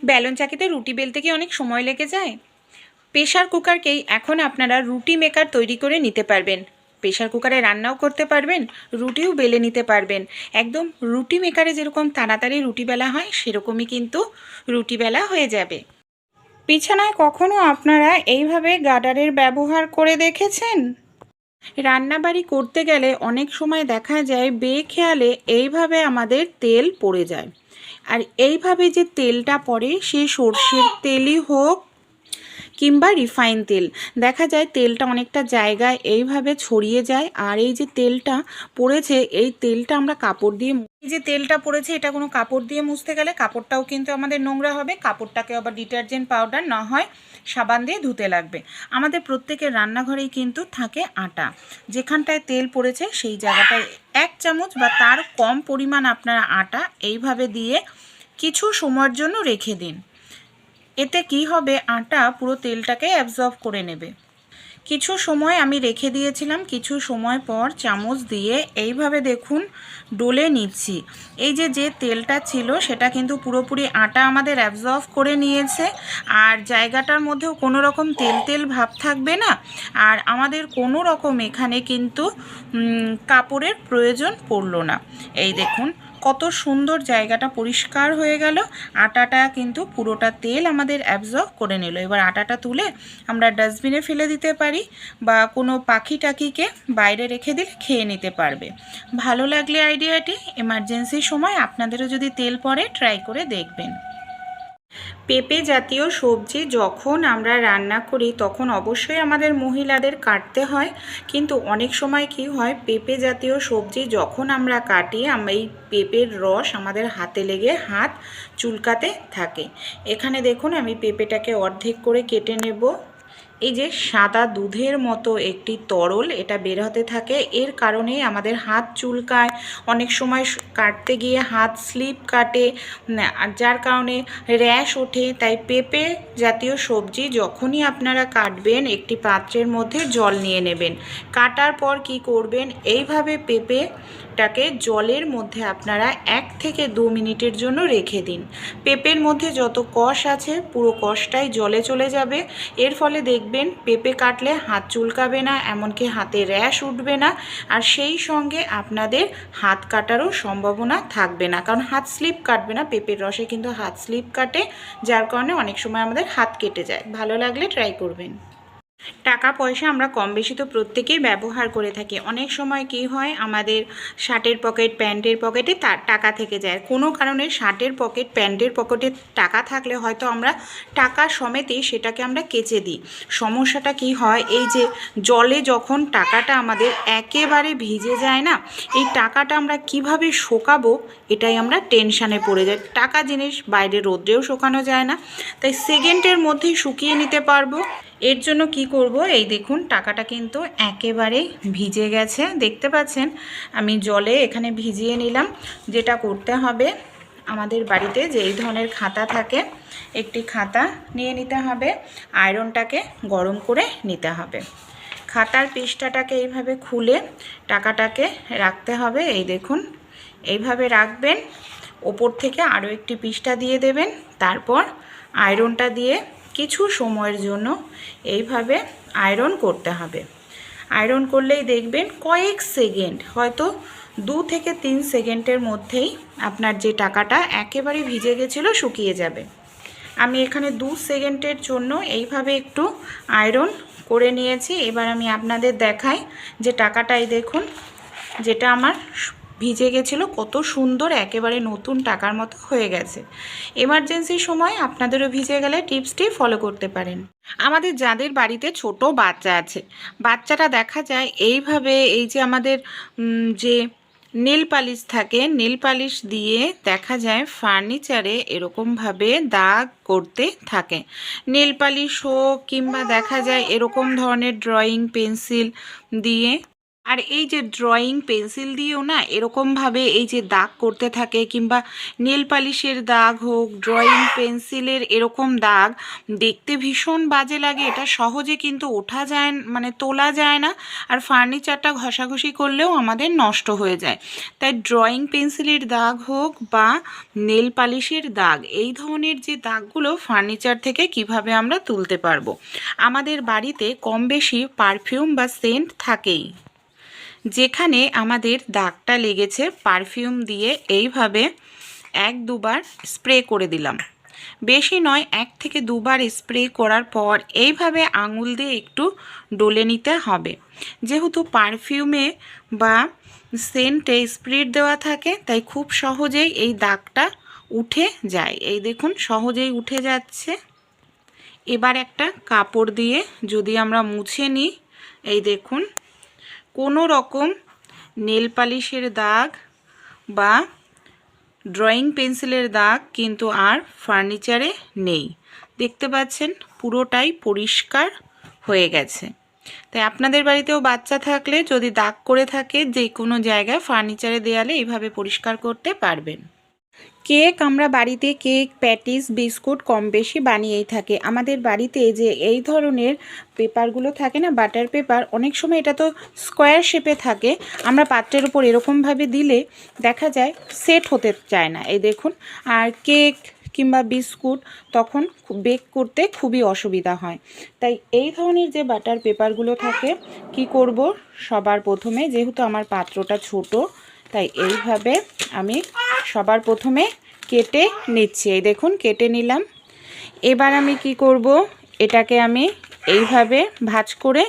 বেলন চাকিতে রুটি বেলতে কি অনেক সময় লেগে যায়? প্রেশার কুকারকেই এখন আপনারা রুটি মেকার তৈরি করে নিতে পারবেন। প্রেশার কুকারে রান্নাও করতে পারবেন, রুটিও বেলে নিতে পারবেন। একদম রুটি মেকারে যেরকম তাড়াতাড়ি রুটি বেলা হয় সেরকমই কিন্তু রুটি বেলা হয়ে যাবে। বিছানায় কখনো আপনারা এইভাবে গার্ডারের ব্যবহার করে দেখেছেন? রান্নাবাড়ি করতে গেলে অনেক সময় দেখা যায় বেখেয়ালে এইভাবে আমাদের তেল পড়ে যায়। আর এইভাবে যে তেলটা পড়ে সে সর্ষের তেলই হোক কিংবা রিফাইন তেল, দেখা যায় তেলটা অনেকটা জায়গায় এইভাবে ছড়িয়ে যায়। আর এই যে তেলটা পড়েছে, এই তেলটা আমরা কাপড় দিয়ে, এই যে তেলটা পড়েছে এটা কোনো কাপড় দিয়ে মুছতে গেলে কাপড়টাও কিন্তু আমাদের নোংরা হবে। কাপড়টাকে আবার ডিটারজেন্ট পাউডার না হয় সাবান দিয়ে ধুতে লাগবে। আমাদের প্রত্যেকের রান্নাঘরেই কিন্তু থাকে আটা। যেখানটায় তেল পড়েছে সেই জায়গাটায় 1 চামচ বা তার কম পরিমাণ আপনারা আটা এইভাবে দিয়ে কিছু সময়ের জন্য রেখে দিন। এতে কি হবে, আটা পুরো তেলটাকে অ্যাবজর্ব করে নেবে। কিছু সময় আমি রেখে দিয়েছিলাম, কিছু সময় পর চামচ দিয়ে এইভাবে দেখুন ডলে নিচ্ছি। এই যে তেলটা ছিল সেটা কিন্তু পুরোপুরি আটা আমাদের অ্যাবজর্ব করে নিয়েছে। আর জায়গাটার মধ্যেও কোনো রকম তেল তেল ভাব থাকবে না। আর আমাদের কোনো রকম এখানে কিন্তু কাপড়ের প্রয়োজন পড়লো না। এই দেখুন কত সুন্দর জায়গাটা পরিষ্কার হয়ে গেল। আটাটা কিন্তু পুরোটা তেল আমাদের অ্যাবজর্ব করে নিল। এবার আটাটা তুলে আমরা ডাস্টবিনে ফেলে দিতে পারি বা কোনো পাখি টাকিকে বাইরে রেখে দিলে খেয়ে নিতে পারবে। ভালো লাগলে আইডিয়াটি এমার্জেন্সির সময় আপনাদেরও যদি তেল পড়ে ট্রাই করে দেখবেন। পেঁপে জাতীয় সবজি যখন আমরা রান্না করি তখন অবশ্যই আমাদের মহিলাদের কাটতে হয়, কিন্তু অনেক সময় কি হয়, পেঁপে জাতীয় সবজি যখন আমরা কাটি এই পেঁপের রস আমাদের হাতে লেগে হাত চুলকাতে থাকে। এখানে দেখুন আমি পেঁপেটাকে অর্ধেক করে কেটে নেব। এই যে সাদা দুধের মতো একটি তরল এটা বের হতে থাকে, এর কারণে আমাদের হাত চুলকায়, অনেক সময় কাটতে গিয়ে হাত স্লিপ কাটে, আর যার কারণে র্যাশ ওঠে। তাই পেঁপে জাতীয় সবজি যখনই আপনারা কাটবেন একটি পাত্রের মধ্যে জল নিয়ে নেবেন। কাটার পর কি করবেন, এইভাবে পেঁপেটাকে জলের মধ্যে আপনারা 1 থেকে 2 মিনিটের জন্য রেখে দিন। পেঁপের মধ্যে যত কষ আছে পুরো কষটাই জলে চলে যাবে। এর ফলে দেখবেন পেঁপে কাটলে হাত চুলকাবে না, এমনকি হাতে র্যাশ উঠবে না। আর সেই সঙ্গে আপনাদের হাত কাটারও সম্ভাবনা থাকবে না, কারণ হাত স্লিপ কাটবে না। পেঁপের রসে কিন্তু হাত স্লিপ কাটে, যার কারণে অনেক সময় আমাদের হাত কেটে যায়। ভালো লাগলে ট্রাই করবেন। টাকা পয়সা আমরা কম বেশি তো প্রত্যেকেই ব্যবহার করে থাকি। অনেক সময় কি হয়, আমাদের শার্টের পকেট প্যান্টের পকেটে তার টাকা থেকে যায়। কোনো কারণে শার্টের পকেট প্যান্টের পকেটে টাকা থাকলে হয়তো আমরা টাকা সমেতই সেটাকে আমরা কেচে দিই। সমস্যাটা কি হয়, এই যে জলে যখন টাকাটা আমাদের একেবারে ভিজে যায় না, এই টাকাটা আমরা কিভাবে শোকাবো এটাই আমরা টেনশানে পড়ে যাই। টাকা জিনিস বাইরে রোদ্রেও শোকানো যায় না, তাই সেকেন্ডের মধ্যেই শুকিয়ে নিতে পারবো। এর জন্য কি করব, এই দেখুন টাকাটা কিন্তু একেবারে ভিজে গেছে, দেখতে পাচ্ছেন আমি জলে এখানে ভিজিয়ে নিলাম। যেটা করতে হবে, আমাদের বাড়িতে যে এই ধরনের খাতা থাকে, একটি খাতা নিয়ে নিতে হবে, আয়রনটাকে গরম করে নিতে হবে। খাতার পৃষ্ঠাটাকে এইভাবে খুলে টাকাটাকে রাখতে হবে। এই দেখুন এইভাবে রাখবেন, ওপর থেকে আরও একটি পৃষ্ঠা দিয়ে দেবেন, তারপর আয়রনটা দিয়ে কিছু সময়ের জন্য এইভাবে আয়রন করতে হবে। আয়রন করলেই দেখবেন কয়েক সেকেন্ড, হয়তো 2 থেকে 3 সেকেন্ডের মধ্যেই আপনার যে টাকাটা একেবারে ভিজে গেছিলো শুকিয়ে যাবে। আমি এখানে 2 সেকেন্ডের জন্য এইভাবে একটু আয়রন করে নিয়েছি। এবার আমি আপনাদের দেখাই যে টাকাটাই দেখুন, যেটা আমার ভিজে গেছিলো কত সুন্দর একেবারে নতুন টাকার মতো হয়ে গেছে। এমার্জেন্সির সময় আপনাদেরও ভিজে গেলে টিপসটি ফলো করতে পারেন। আমাদের যাদের বাড়িতে ছোট বাচ্চা আছে, বাচ্চাটা দেখা যায় এইভাবে এই যে আমাদের যে নেল পালিশ থাকে, নেল পালিশ দিয়ে দেখা যায় ফার্নিচারে এরকমভাবে দাগ করতে থাকে। নেল পালিশ হোক কিংবা দেখা যায় এরকম ধরনের ড্রয়িং পেন্সিল দিয়ে আর এই যে ড্রয়িং পেন্সিল দিয়েও না এরকমভাবে এই যে দাগ করতে থাকে, কিংবা নেল পালিশের দাগ হোক, ড্রয়িং পেন্সিলের এরকম দাগ দেখতে ভীষণ বাজে লাগে। এটা সহজে কিন্তু ওঠা যায়, মানে তোলা যায় না, আর ফার্নিচারটা ঘষাঘষি করলেও আমাদের নষ্ট হয়ে যায়। তাই ড্রয়িং পেন্সিলের দাগ হোক বা নেল পালিশের দাগ, এই ধরনের যে দাগগুলো ফার্নিচার থেকে কিভাবে আমরা তুলতে পারবো। আমাদের বাড়িতে কম বেশি পারফিউম বা সেন্ট থাকেই। যেখানে আমাদের দাগটা লেগেছে, পারফিউম দিয়ে এইভাবে 1-2 বার স্প্রে করে দিলাম। বেশি নয়, 1 থেকে 2 বার স্প্রে করার পর এইভাবে আঙুল দিয়ে একটু ডলে নিতে হবে। যেহেতু পারফিউমে বা সেন্টে স্প্রিট দেওয়া থাকে, তাই খুব সহজেই এই দাগটা উঠে যায়। এই দেখুন, সহজেই উঠে যাচ্ছে। এবার একটা কাপড় দিয়ে যদি আমরা মুছে নিই, এই দেখুন, কোনো রকম নেল পালিশের দাগ বা ড্রয়িং পেন্সিলের দাগ কিন্তু আর ফার্নিচারে নেই। দেখতে পাচ্ছেন পুরোটাই পরিষ্কার হয়ে গেছে। তাই আপনাদের বাড়িতেও বাচ্চা থাকলে যদি দাগ করে থাকে যে কোনো জায়গায় ফার্নিচারে দেয়ালে এইভাবে পরিষ্কার করতে পারবেন। কেক, আমরা বাড়িতে কেক, প্যাটিস, বিস্কুট কম বেশি বানিয়েই থাকে। আমাদের বাড়িতে যে এই ধরনের পেপারগুলো থাকে না, বাটার পেপার, অনেক সময় এটা তো স্কোয়ার শেপে থাকে, আমরা পাত্রের উপর এরকমভাবে দিলে দেখা যায় সেট হতে চায় না। এই দেখুন, আর কেক কিংবা বিস্কুট তখন বেক করতে খুবই অসুবিধা হয়। তাই এই ধরনের যে বাটার পেপারগুলো থাকে, কি করব, সবার প্রথমে, যেহেতু আমার পাত্রটা ছোট, তাই এইভাবে আমি সবার প্রথমে কেটে নিচ্ছি। এই দেখুন, কেটে নিলাম। এবার আমি কি করব, এটাকে আমি এইভাবে ভাঁজ করে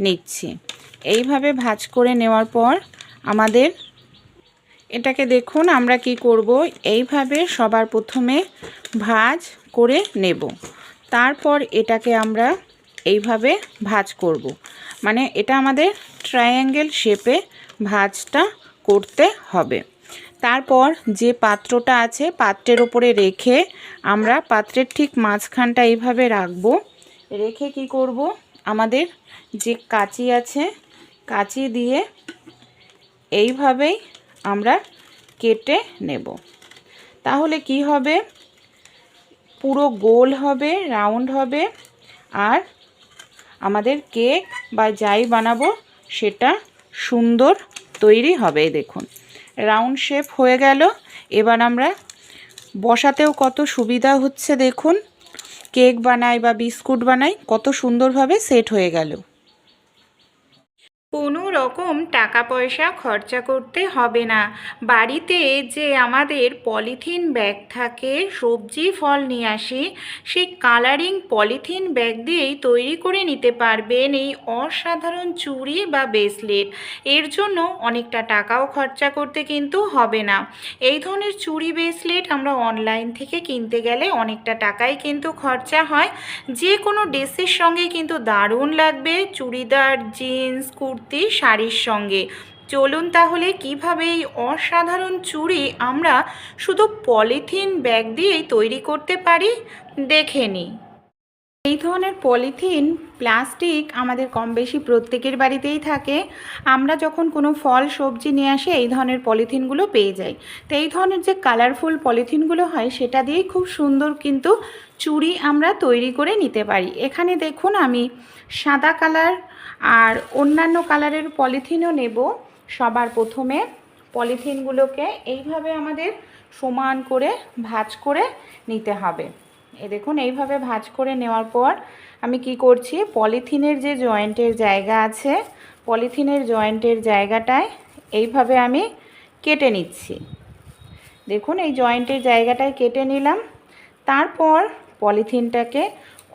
নিচ্ছি। এইভাবে ভাঁজ করে নেওয়ার পর আমাদের এটাকে দেখুন, আমরা কি করব, এইভাবে সবার প্রথমে ভাঁজ করে নেব। তারপর এটাকে আমরা এইভাবে ভাঁজ করব, মানে এটা আমাদের ট্রায়াঙ্গেল শেপে ভাঁজটা করতে হবে। তারপর যে পাত্রটা আছে, পাত্রের ওপরে রেখে আমরা পাত্রের ঠিক মাঝখানটা এইভাবে রাখব। রেখে কি করব, আমাদের যে কাঁচি আছে, কাঁচি দিয়ে এইভাবেই আমরা কেটে নেব। তাহলে কি হবে, পুরো গোল হবে, রাউন্ড হবে, আর আমাদের কেক বা যাই বানাবো সেটা সুন্দর তৈরি হবে। দেখুন, রাউন্ড শেপ হয়ে গেল। এবার আমরা বসাতেও কত সুবিধা হচ্ছে, দেখুন, কেক বানাই বা বিস্কুট বানাই কত সুন্দরভাবে সেট হয়ে গেল। কোনো রকম টাকা পয়সা খরচা করতে হবে না। বাড়িতে যে আমাদের পলিথিন ব্যাগ থাকে, সবজি ফল নিয়ে আসি, সেই কালারিং পলিথিন ব্যাগ দিয়েই তৈরি করে নিতে পারবেন এই অসাধারণ চুড়ি বা ব্রেসলেট। এর জন্য অনেকটা টাকাও খরচা করতে কিন্তু হবে না। এই ধরনের চুড়ি ব্রেসলেট আমরা অনলাইন থেকে কিনতে গেলে অনেকটা টাকাই কিন্তু খরচা হয়। যে কোনো ড্রেসের সঙ্গে কিন্তু দারুণ লাগবে, চুড়িদার, জিন্স, কুর্তি, শাড়ির সঙ্গে। চলুন তাহলে কিভাবে এই অসাধারণ চুড়ি আমরা শুধু পলিথিন ব্যাগ দিয়েই তৈরি করতে পারি দেখে নিই। এই ধরনের পলিথিন, প্লাস্টিক আমাদের কম বেশি প্রত্যেকের বাড়িতেই থাকে। আমরা যখন কোনো ফল সবজি নিয়ে আসি, এই ধরনের পলিথিনগুলো পেয়ে যাই। তো এই ধরনের যে কালারফুল পলিথিনগুলো হয়, সেটা দিয়েই খুব সুন্দর কিন্তু চুড়ি আমরা তৈরি করে নিতে পারি। এখানে দেখুন, আমি সাদা কালার আর অন্যান্য কালারের পলিথিনও নেব। সবার প্রথমে পলিথিনগুলোকে এইভাবে আমাদের সমান করে ভাঁজ করে নিতে হবে। এই দেখুন, এইভাবে ভাঁজ করে নেওয়ার পর আমি কি করছি, পলিথিনের যে জয়েন্টের জায়গা আছে, পলিথিনের জয়েন্টের জায়গাটায় এইভাবে আমি কেটে নিচ্ছি। দেখুন, এই জয়েন্টের জায়গাটায় কেটে নিলাম। তারপর পলিথিনটাকে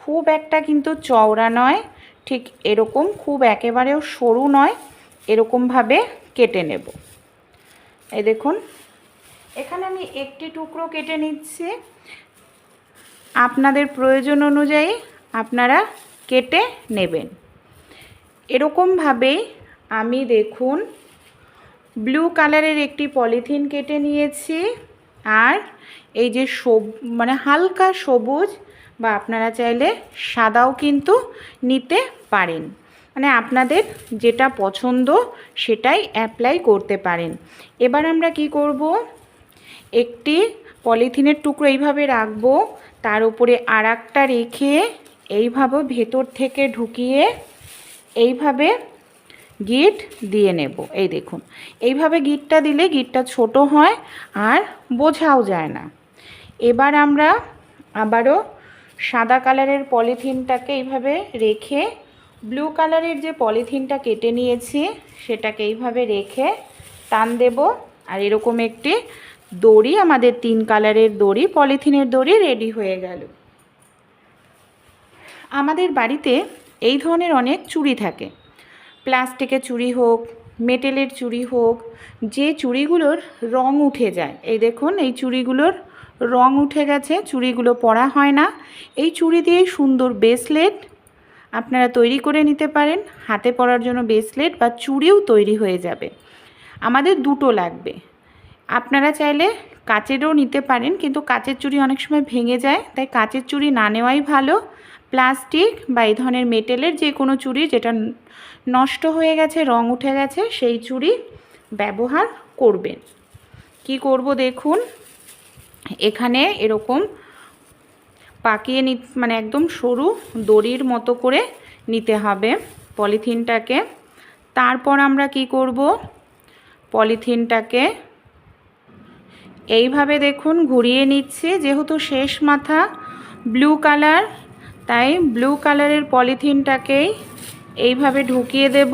খুব একটা কিন্তু চওড়া নয়, ঠিক এরকম, খুব একেবারেও সরু নয়, এরকমভাবে কেটে নেব। এই দেখুন, এখানে আমি একটি টুকরো কেটে নিচ্ছি। আপনাদের প্রয়োজন অনুযায়ী আপনারা কেটে নেবেন। এরকমভাবেই আমি দেখুন ব্লু কালারের একটি পলিথিন কেটে নিয়েছি, আর এই যে মানে হালকা সবুজ বা আপনারা চাইলে সাদাও কিন্তু নিতে পারেন। মানে আপনাদের যেটা পছন্দ সেটাই অ্যাপ্লাই করতে পারেন। এবার আমরা কি করব, একটি পলিথিনের টুকরো এইভাবে রাখবো, তার উপরে আর একটা রেখে এইভাবে ভেতর থেকে ঢুকিয়ে এইভাবে গিট দিয়ে নেব। এই দেখুন, এইভাবে গিটটা দিলে গিটটা ছোট হয় আর বোঝাও যায় না। এবার আমরা আবারও সাদা কালারের পলিথিনটাকে এইভাবে রেখে ব্লু কালারের যে পলিথিনটা কেটে নিয়েছি সেটাকে এইভাবে রেখে টান দেব, আর এরকম একটি দড়ি, আমাদের 3 কালারের দড়ি, পলিথিনের দড়ি রেডি হয়ে গেল। আমাদের বাড়িতে এই ধরনের অনেক চুড়ি থাকে, প্লাস্টিকের চুড়ি হোক, মেটেলের চুড়ি হোক, যে চুড়িগুলোর রং উঠে যায়। এই দেখুন, এই চুড়িগুলোর রং উঠে গেছে, চুড়িগুলো পরা হয় না। এই চুড়ি দিয়ে সুন্দর ব্রেসলেট আপনারা তৈরি করে নিতে পারেন। হাতে পরার জন্য ব্রেসলেট বা চুড়িও তৈরি হয়ে যাবে। আমাদের দুটো লাগবে। আপনারা চাইলে কাচেরও নিতে পারেন, কিন্তু কাচের চুড়ি অনেক সময় ভেঙে যায়, তাই কাচের চুড়ি না নেওয়াই ভালো। প্লাস্টিক বা এই ধরনের মেটেলের যে কোনো চুড়ি যেটা নষ্ট হয়ে গেছে, রং উঠে গেছে, সেই চুড়ি ব্যবহার করবেন। কি করব দেখুন, এখানে এরকম পাকিয়ে মানে একদম সরু দড়ির মতো করে নিতে হবে পলিথিনটাকে। তারপর আমরা কি করব, পলিথিনটাকে এইভাবে দেখুন ঘুরিয়ে নিচ্ছি। যেহেতু শেষ মাথা ব্লু কালার, তাই ব্লু কালারের পলিথিনটাকেই এইভাবে ঢুকিয়ে দেব।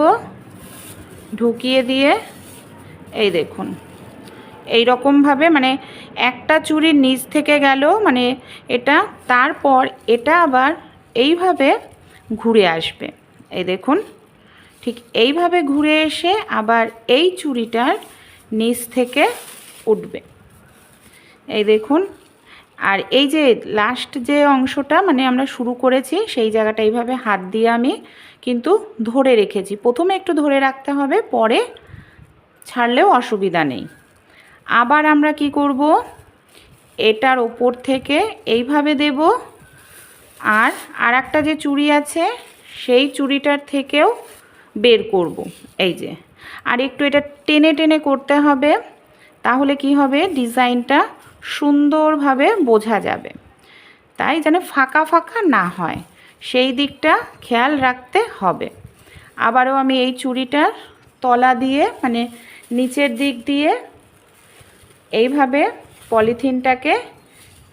ঢুকিয়ে দিয়ে এই দেখুন, এই রকমভাবে মানে একটা চুড়ির নিচ থেকে গেল, মানে এটা, তারপর এটা আবার এইভাবে ঘুরে আসবে। এই দেখুন, ঠিক এইভাবে ঘুরে এসে আবার এই চুড়িটার নিচ থেকে উঠবে। এই দেখুন, আর এই যে লাস্ট যে অংশটা মানে আমরা শুরু করেছি সেই জায়গাটা এইভাবে হাত দিয়ে আমি কিন্তু ধরে রেখেছি। প্রথমে একটু ধরে রাখতে হবে, পরে ছাড়লেও অসুবিধা নেই। আবার আমরা কি করব, এটার ওপর থেকে এইভাবে দেব, আর একটা যে চুড়ি আছে সেই চুড়িটার থেকেও বের করব। এই যে, আর একটু এটা টেনে টেনে করতে হবে, তাহলে কি হবে, ডিজাইনটা সুন্দরভাবে বোঝা যাবে। তাই যেন ফাঁকা ফাঁকা না হয়, সেই দিকটা খেয়াল রাখতে হবে। আবারও আমি এই চুড়িটার তলা দিয়ে মানে নিচের দিক দিয়ে এইভাবে পলিথিনটাকে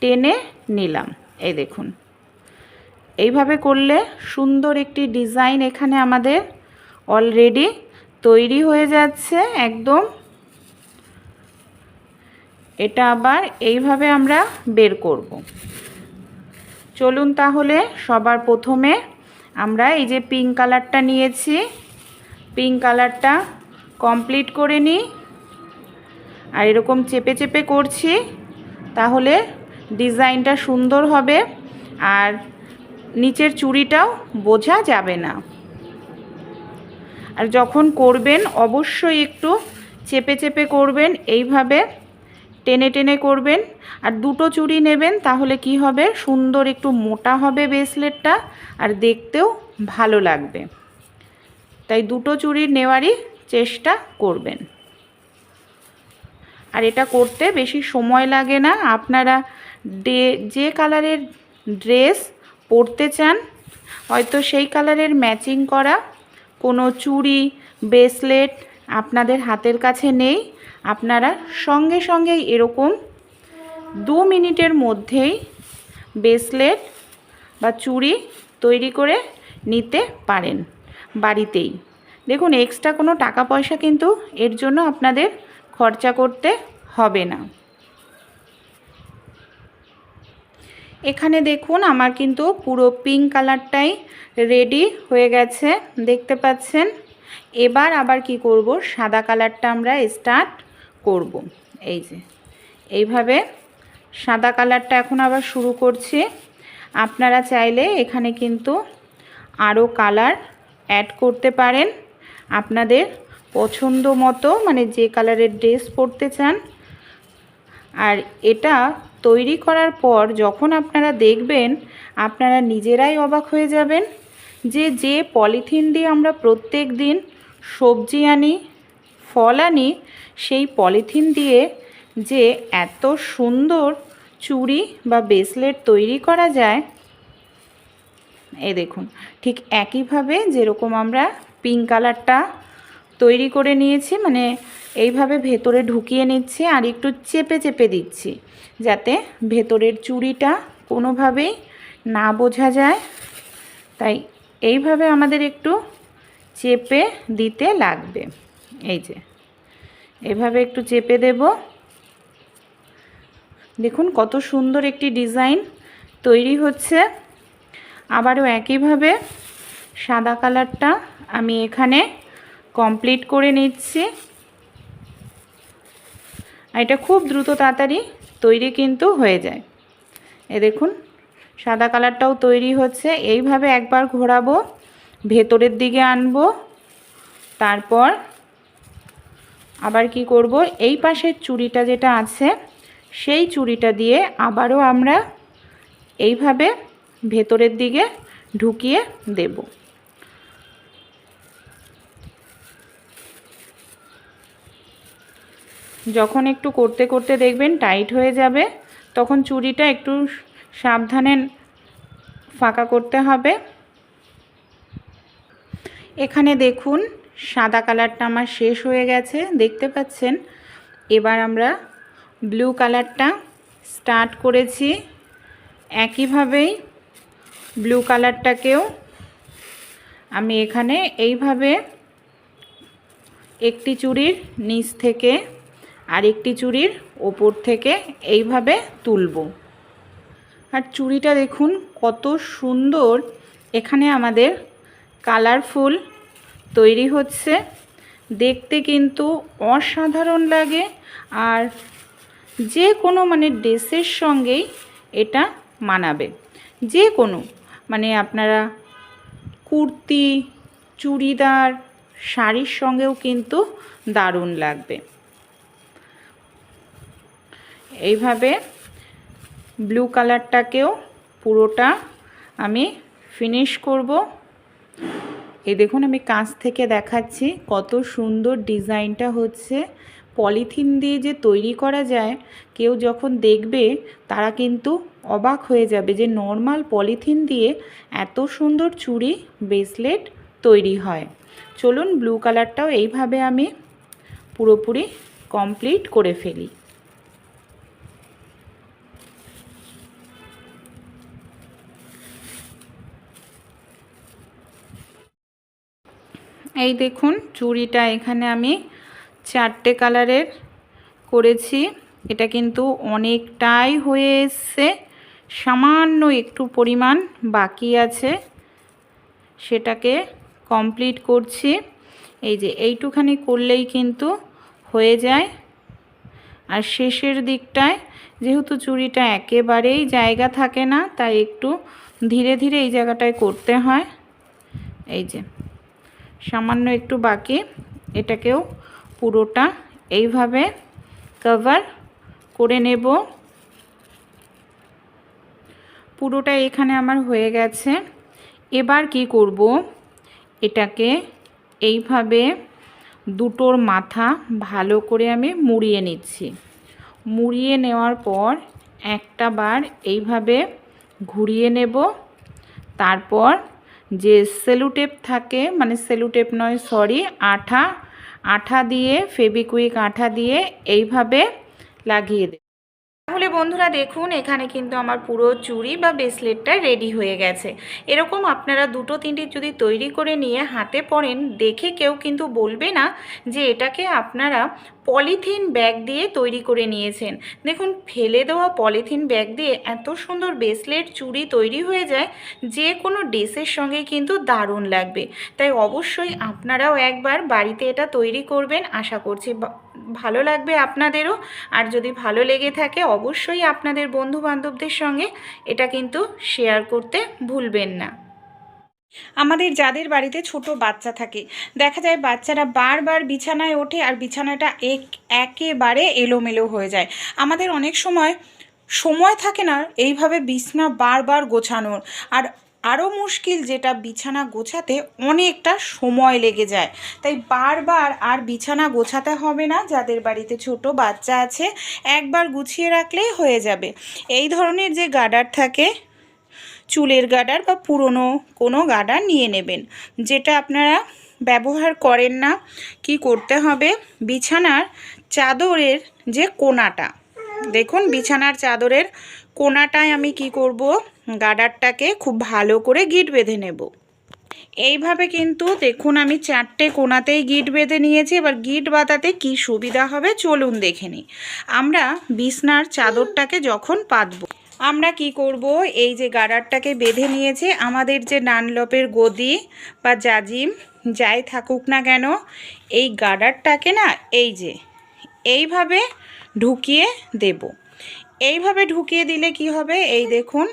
টেনে নিলাম। এই দেখুন, এইভাবে করলে সুন্দর একটি ডিজাইন এখানে আমাদের অলরেডি তৈরি হয়ে যাচ্ছে একদম। এটা আবার এইভাবে আমরা বের করব। চলুন তাহলে সবার প্রথমে আমরা এই যে পিঙ্ক কালারটা নিয়েছি, পিঙ্ক কালারটা কমপ্লিট করে নিই। আর এরকম চেপে চেপে করছি, তাহলে ডিজাইনটা সুন্দর হবে আর নিচের চুড়িটাও বোঝা যাবে না। আর যখন করবেন অবশ্যই একটু চেপে চেপে করবেন, এইভাবে টেনে টেনে করবেন। আর দুটো চুড়ি নেবেন, তাহলে কি হবে, সুন্দর একটু মোটা হবে ব্রেসলেটটা আর দেখতেও ভালো লাগবে। তাই দুটো চুড়ি নেওয়ারই চেষ্টা করবেন। আর এটা করতে বেশি সময় লাগে না। আপনারা যে কালারের ড্রেস পরতে চান, হয়তো সেই কালারের ম্যাচিং করা কোনো চুড়ি ব্রেসলেট আপনাদের হাতের কাছে নেই, আপনারা সঙ্গে সঙ্গেই এরকম 2 মিনিটের মধ্যেই ব্রেসলেট বা চুড়ি তৈরি করে নিতে পারেন বাড়িতেই। দেখুন, এক্সট্রা কোনো টাকা পয়সা কিন্তু এর জন্য আপনাদের খরচা করতে হবে না। এখানে দেখুন, আমার কিন্তু পুরো পিঙ্ক কালারটাই রেডি হয়ে গেছে, দেখতে পাচ্ছেন। এবার আবার কি করব, সাদা কালারটা আমরা স্টার্ট করব। এই যে এইভাবে সাদা কালারটা এখন আবার শুরু করছি। আপনারা চাইলে এখানে কিন্তু আরও কালার অ্যাড করতে পারেন আপনাদের পছন্দ মতো, মানে যে কালারের ড্রেস পরতে চান। আর এটা তৈরি করার পর যখন আপনারা দেখবেন, আপনারা নিজেরাই অবাক হয়ে যাবেন যে পলিথিন দিয়ে আমরা প্রত্যেক দিন সবজি আনি, ফল আনি, সেই পলিথিন দিয়ে যে এত সুন্দর চুড়ি বা ব্রেসলেট তৈরি করা যায়, এই দেখুন ঠিক একইভাবে যেরকম আমরা পিঙ্ক কালারটা তৈরি করে নিয়েছি, মানে এইভাবে ভেতরে ঢুকিয়ে নিচ্ছি আর একটু চেপে চেপে দিচ্ছি যাতে ভেতরের চুড়িটা কোনোভাবেই না বোঝা যায়। তাই এইভাবে আমাদের একটু চেপে দিতে লাগবে। এই যে এভাবে একটু চেপে দেব। দেখুন কত সুন্দর একটি ডিজাইন তৈরি হচ্ছে। আবারও একইভাবে সাদা কালারটা আমি এখানে কমপ্লিট করে নিচ্ছি। এটা খুব দ্রুত তাড়াতাড়ি তৈরি কিন্তু হয়ে যায়। দেখুন সাদা কালারটাও তৈরি হচ্ছে। এইভাবে একবার ঘোরাবো, ভেতরের দিকে আনবো, তারপর আবার কি করব, এই পাশের চুড়িটা যেটা আছে সেই চুড়িটা দিয়ে আবারও আমরা এইভাবে ভেতরের দিকে ঢুকিয়ে দেব। যখন একটু করতে করতে দেখবেন টাইট হয়ে যাবে, তখন চুড়িটা একটু সাবধানে ফাঁকা করতে হবে। এখানে দেখুন সাদা কালারটা আমার শেষ হয়ে গেছে, দেখতে পাচ্ছেন। এবার আমরা ব্লু কালারটা স্টার্ট করেছি। একইভাবেই ব্লু কালারটাকেও আমি এখানে এইভাবে একটি চুড়ির নিচ থেকে আরেকটি চুড়ির ওপর থেকে এইভাবে তুলব। আর চুড়িটা দেখুন কত সুন্দর এখানে আমাদের কালারফুল তৈরি হচ্ছে, দেখতে কিন্তু অসাধারণ লাগে। আর যে কোনো মানে ড্রেসের সঙ্গেই এটা মানাবে, যে কোনো মানে আপনারা কুর্তি, চুড়িদার, শাড়ির সঙ্গেও কিন্তু দারুণ লাগবে। এইভাবে ব্লু কালারটাকেও পুরোটা আমি ফিনিশ করব। এই দেখুন আমি কাছ থেকে দেখাচ্ছি কত সুন্দর ডিজাইনটা হচ্ছে। পলিথিন দিয়ে যে তৈরি করা যায়, কেউ যখন দেখবে তারা কিন্তু অবাক হয়ে যাবে যে নর্মাল পলিথিন দিয়ে এত সুন্দর চুড়ি ব্রেসলেট তৈরি হয়। চলুন ব্লু কালারটাও এইভাবে আমি পুরোপুরি কমপ্লিট করে ফেলি। এই দেখুন চুড়িটা এখানে আমি 4টে কালারের করেছি। এটা কিন্তু অনেকটাই হয়ে এসছে, সামান্য একটু পরিমাণ বাকি আছে, সেটাকে কমপ্লিট করছি। এই যে এইটুখানি করলেই কিন্তু হয়ে যায়। আর শেষের দিকটায় যেহেতু চুড়িটা একেবারেই জায়গা থাকে না, তাই একটু ধীরে ধীরে এই জায়গাটায় করতে হয়। এই যে সামান্য একটু বাকি, এটাকেও পুরোটা এইভাবে কভার করে নেব। পুরোটা এখানে আমার হয়ে গেছে। এবার কি করব, এটাকে এইভাবে দুটোর মাথা ভালো করে আমি মুড়িয়ে নিচ্ছি। মুড়িয়ে নেওয়ার পর একটা বার এইভাবে ঘুরিয়ে নেব। তারপর যে সেলুটেপ থাকে, মানে সেলুটেপ নয় সরি, আঠা দিয়ে, ফেবিকুইক আঠা দিয়ে এইভাবে লাগিয়ে দেব। তাহলে বন্ধুরা দেখুন এখানে কিন্তু আমার পুরো চুড়ি বা ব্রেসলেটটা রেডি হয়ে গেছে। এরকম আপনারা দুটো তিনটে যদি তৈরি করে নিয়ে হাতে পরেন, দেখে কেউ কিন্তু বলবে না যে এটাকে আপনারা পলিথিন ব্যাগ দিয়ে তৈরি করে নিয়েছেন। দেখুন ফেলে দেওয়া পলিথিন ব্যাগ দিয়ে এত সুন্দর ব্রেসলেট চুড়ি তৈরি হয়ে যায়, যে কোনো ড্রেসের সঙ্গে কিন্তু দারুণ লাগবে। তাই অবশ্যই আপনারাও একবার বাড়িতে এটা তৈরি করবেন, আশা করছি ভালো লাগবে আপনাদেরও। আর যদি ভালো লেগে থাকে অবশ্যই আপনাদের বন্ধু বান্ধবদের সঙ্গে এটা কিন্তু শেয়ার করতে ভুলবেন না। আমাদের যাদের বাড়িতে ছোট বাচ্চা থাকে, দেখা যায় বাচ্চারা বারবার বিছানায় ওঠে আর বিছানাটা একেবারে এলোমেলো হয়ে যায়। আমাদের অনেক সময় থাকে না এইভাবে বিছানা বারবার গোছানোর। আর আরও মুশকিল যেটা বিছানা গোছাতে অনেকটা সময় লেগে যায়, তাই বারবার আর বিছানা গোছাতে হবে না। যাদের বাড়িতে ছোট বাচ্চা আছে একবার গুছিয়ে রাখলেই হয়ে যাবে। এই ধরনের যে গার্ডার থাকে, চুলের গার্ডার বা পুরনো কোনো গার্ডার নিয়ে নেবেন, যেটা আপনারা ব্যবহার করেন না। কি করতে হবে, বিছানার চাদরের যে কোণাটা, দেখুন বিছানার চাদরের কোণাটায় আমি কি করব, গার্ডারটাকে খুব ভালো করে গিঁট বেঁধে নেব। এইভাবে কিন্তু দেখুন আমি 4টে কোণাতেই গিঁট বেঁধে নিয়েছি। এবার গিঁট বাঁধাতে কি সুবিধা হবে চলুন দেখে নিই। আমরা বিছনার চাদরটাকে যখন পাতবো, আমরা কি করব, এই যে গার্ডারটাকে বেঁধে নিয়েছে, আমাদের যে ডানলপের গদি বা জাজিম যাই থাকুক না কেন, এই গার্ডারটাকে না এই যে এইভাবে ঢুকিয়ে দেব। এইভাবে ঢুকিয়ে দিলে কি হবে, এই দেখুন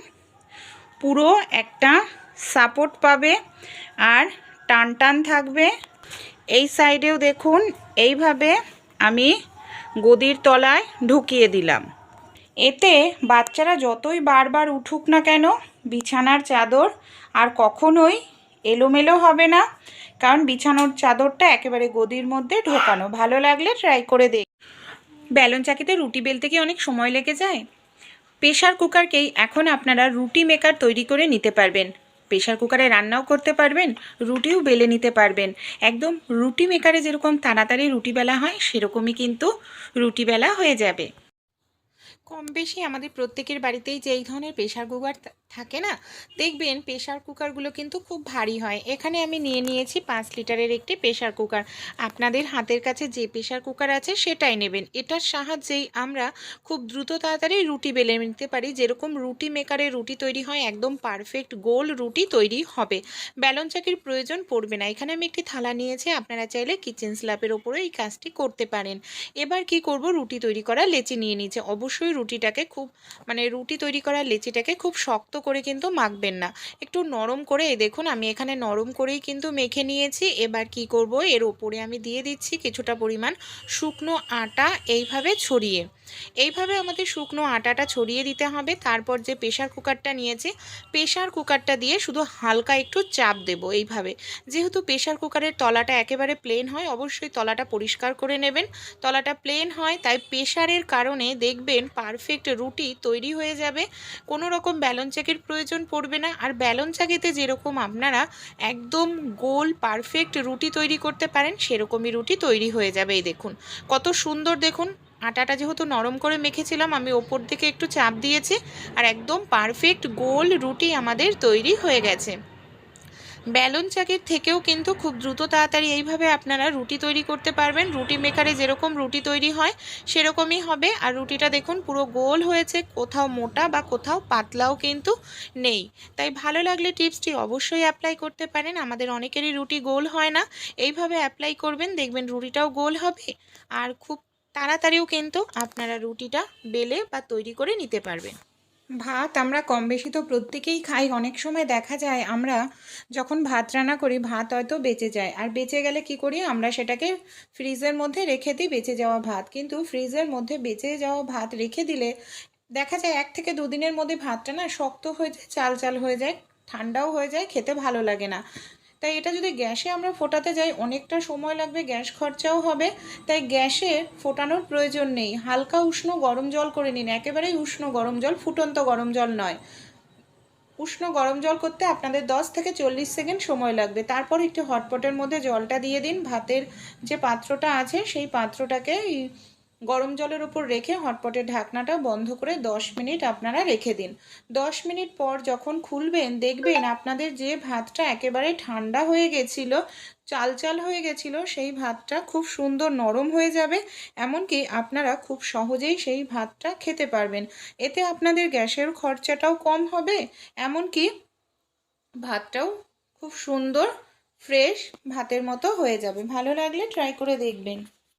পুরো একটা সাপোর্ট পাবে আর টান টান থাকবে। এই সাইডেও দেখুন এইভাবে আমি গদির তলায় ঢুকিয়ে দিলাম। এতে বাচ্চারা যতই বারবার উঠুক না কেন, বিছানার চাদর আর কখনোই এলোমেলো হবে না, কারণ বিছানার চাদরটা একেবারে গদির মধ্যে ঢোকানো। ভালো লাগলে ট্রাই করে দেখ। বেলন চাকিতে রুটি বেলতে কি অনেক সময় লেগে যায়? প্রেশার কুকারকেই এখন আপনারা রুটি মেকার তৈরি করে নিতে পারবেন। প্রেশার কুকারে রান্নাও করতে পারবেন, রুটিও বেলে নিতে পারবেন। একদম রুটি মেকারে যেরকম তাড়াতাড়ি রুটি বেলা হয়, সেরকমই কিন্তু রুটি বেলা হয়ে যাবে। কম বেশি আমাদের প্রত্যেকের বাড়িতেই যে এই ধরনের প্রেশার কুকার থাকে না, দেখবেন প্রেশার কুকারগুলো কিন্তু খুব ভারী হয়। এখানে আমি নিয়ে নিয়েছি 5 লিটারের একটি প্রেশার কুকার। আপনাদের হাতের কাছে যে প্রেশার কুকার আছে সেটাই নেবেন। এটার সাহায্যেই আমরা খুব দ্রুত তাড়াতাড়ি রুটি বেলে নিতে পারি। যেরকম রুটি মেকারে রুটি তৈরি হয়, একদম পারফেক্ট গোল রুটি তৈরি হবে। বেলন চাকির প্রয়োজন পড়বে না। এখানে আমি একটি থালা নিয়েছি, আপনারা চাইলে কিচেন স্ল্যাবের ওপরে এই কাজটি করতে পারেন। এবার কি করব, রুটি তৈরি করা লেচি নিয়ে নিয়েছে। অবশ্যই রুটিটাকে খুব রুটি তৈরি করা লেচিটাকে খুব শক্ত করে কিন্তু মাখবেন না, একটু নরম করে। এই দেখুন আমি এখানে নরম করেই কিন্তু মেখে নিয়েছি। এবার কি করব, এর ওপরে আমি দিয়ে দিচ্ছি কিছুটা পরিমাণ শুকনো আটা, এইভাবে ছড়িয়ে। এইভাবে আমাদের শুকনো আটাটা ছড়িয়ে দিতে হবে। তারপর যে প্রেশার কুকারটা নিয়েছি, প্রেশার কুকারটা দিয়ে শুধু হালকা একটু চাপ দেব এইভাবে। যেহেতু প্রেশার কুকারের তলাটা একেবারে প্লেন হয়, অবশ্যই তলাটা পরিষ্কার করে নেবেন। তলাটা প্লেন হয় তাই প্রেশারের কারণে দেখবেন পারফেক্ট রুটি তৈরি হয়ে যাবে। কোনো রকম বেলন চাকির প্রয়োজন পড়বে না। আর বেলন চাকিতে যেরকম আপনারা একদম গোল পারফেক্ট রুটি তৈরি করতে পারেন, সেরকমই রুটি তৈরি হয়ে যাবে। এই দেখুন কত সুন্দর। দেখুন আটাটা যেহেতু নরম করে মেখেছিলাম, আমি ওপর থেকে একটু চাপ দিয়েছি আর একদম পারফেক্ট গোল রুটি আমাদের তৈরি হয়ে গেছে। বেলন চাকির থেকেও কিন্তু খুব দ্রুত তাড়াতাড়ি এইভাবে আপনারা রুটি তৈরি করতে পারবেন। রুটি মেকারে যেরকম রুটি তৈরি হয় সেরকমই হবে। আর রুটিটা দেখুন পুরো গোল হয়েছে, কোথাও মোটা বা কোথাও পাতলাও কিন্তু নেই। তাই ভালো লাগলে টিপসটি অবশ্যই অ্যাপ্লাই করতে পারেন। আমাদের অনেকেরই রুটি গোল হয় না, এইভাবে অ্যাপ্লাই করবেন, দেখবেন রুটিটাও গোল হবে আর খুব তাড়াতাড়িও কিন্তু আপনারা রুটিটা বেলে বা তৈরি করে নিতে পারবেন। ভাত আমরা কম বেশি তো প্রত্যেকেই খাই। অনেক সময় দেখা যায় আমরা যখন ভাত রান্না করি, ভাত হয়তো বেঁচে যায়, আর বেঁচে গেলে কি করি, আমরা সেটাকে ফ্রিজের মধ্যে রেখে দিই বেঁচে যাওয়া ভাত। কিন্তু ফ্রিজের মধ্যে বেঁচে যাওয়া ভাত রেখে দিলে দেখা যায় 1 থেকে 2 দিনের মধ্যে ভাতটা না শক্ত হয়ে যায়, চাল চাল হয়ে যায়, ঠান্ডাও হয়ে যায়, খেতে ভালো লাগে না। তাই এটা যদি গ্যাসে আমরা ফোটাতে যাই অনেকটা সময় লাগবে, গ্যাস খরচাও হবে। তাই গ্যাসে ফোটানোর প্রয়োজন নেই। হালকা উষ্ণ গরম জল করে নিন, একেবারেই উষ্ণ গরম জল, ফুটন্ত গরম জল নয়। উষ্ণ গরম জল করতে আপনাদের 10 থেকে 40 সেকেন্ড সময় লাগবে। তারপর একটি হটপটের মধ্যে জলটা দিয়ে দিন। ভাতের যে পাত্রটা আছে সেই পাত্রটাকে গরম জলের উপর রেখে হটপটের ঢাকনাটা বন্ধ করে 10 মিনিট আপনারা রেখে দিন। 10 মিনিট পর যখন খুলবেন, দেখবেন আপনাদের যে ভাতটা একেবারে ঠান্ডা হয়ে গেছিল, চাল চাল হয়ে গেছিল, সেই ভাতটা খুব সুন্দর নরম হয়ে যাবে। এমনকি আপনারা খুব সহজেই সেই ভাতটা খেতে পারবেন। এতে আপনাদের গ্যাসের খরচাটাও কম হবে, এমনকি ভাতটাও খুব সুন্দর ফ্রেশ ভাতের মতো হয়ে যাবে। ভালো লাগলে ট্রাই করে দেখবেন।